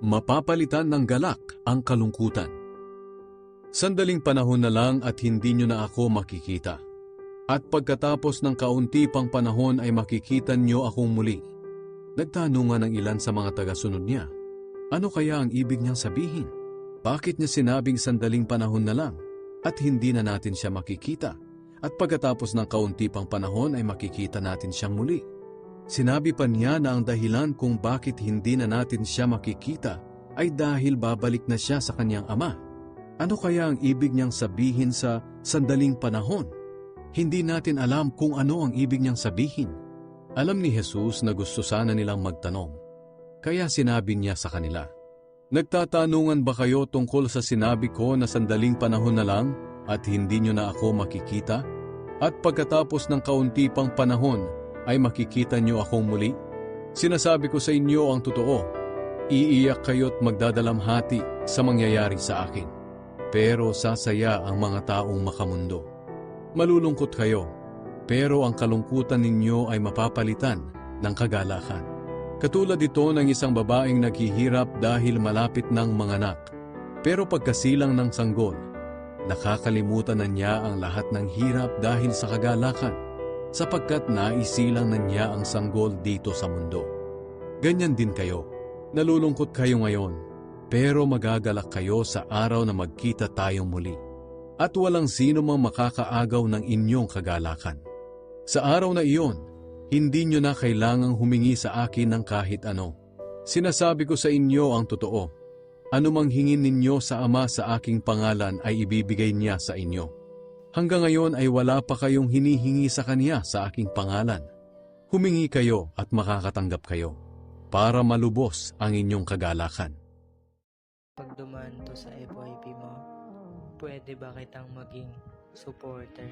Mapapalitan ng galak ang kalungkutan. Sandaling panahon na lang at hindi nyo na ako makikita. At pagkatapos ng kaunti pang panahon ay makikita nyo akong muli. Nagtanungan ng ilan sa mga tagasunod niya. Ano kaya ang ibig niyang sabihin? Bakit niya sinabing sandaling panahon na lang at hindi na natin siya makikita? At pagkatapos ng kaunti pang panahon ay makikita natin siyang muli. Sinabi pa niya na ang dahilan kung bakit hindi na natin siya makikita ay dahil babalik na siya sa kanyang ama. Ano kaya ang ibig niyang sabihin sa sandaling panahon? Hindi natin alam kung ano ang ibig niyang sabihin. Alam ni Jesus na gusto sana nilang magtanong. Kaya sinabi niya sa kanila, "Nagtatanungan ba kayo tungkol sa sinabi ko na sandaling panahon na lang at hindi niyo na ako makikita? At pagkatapos ng kaunti pang panahon ay makikita niyo akong muli? Sinasabi ko sa inyo ang totoo, iiyak kayo't magdadalamhati sa mangyayari sa akin. Pero sasaya ang mga taong makamundo. Malulungkot kayo, pero ang kalungkutan ninyo ay mapapalitan ng kagalakan. Katulad ito ng isang babaeng naghihirap dahil malapit ng manganak. Pero pagkasilang ng sanggol, nakakalimutan na niya ang lahat ng hirap dahil sa kagalakan, sapagkat naisilang na niya ang sanggol dito sa mundo. Ganyan din kayo. Nalulungkot kayo ngayon, pero magagalak kayo sa araw na magkita tayong muli. At walang sino mang makakaagaw ng inyong kagalakan. Sa araw na iyon, hindi nyo na kailangang humingi sa akin ng kahit ano. Sinasabi ko sa inyo ang totoo. Anumang hingin ninyo sa Ama sa aking pangalan ay ibibigay niya sa inyo. Hanggang ngayon ay wala pa kayong hinihingi sa Kanya sa aking pangalan. Humingi kayo at makakatanggap kayo, para malubos ang inyong kagalakan." Pag dumaan to sa FYP mo, pwede ba kitang maging supporter?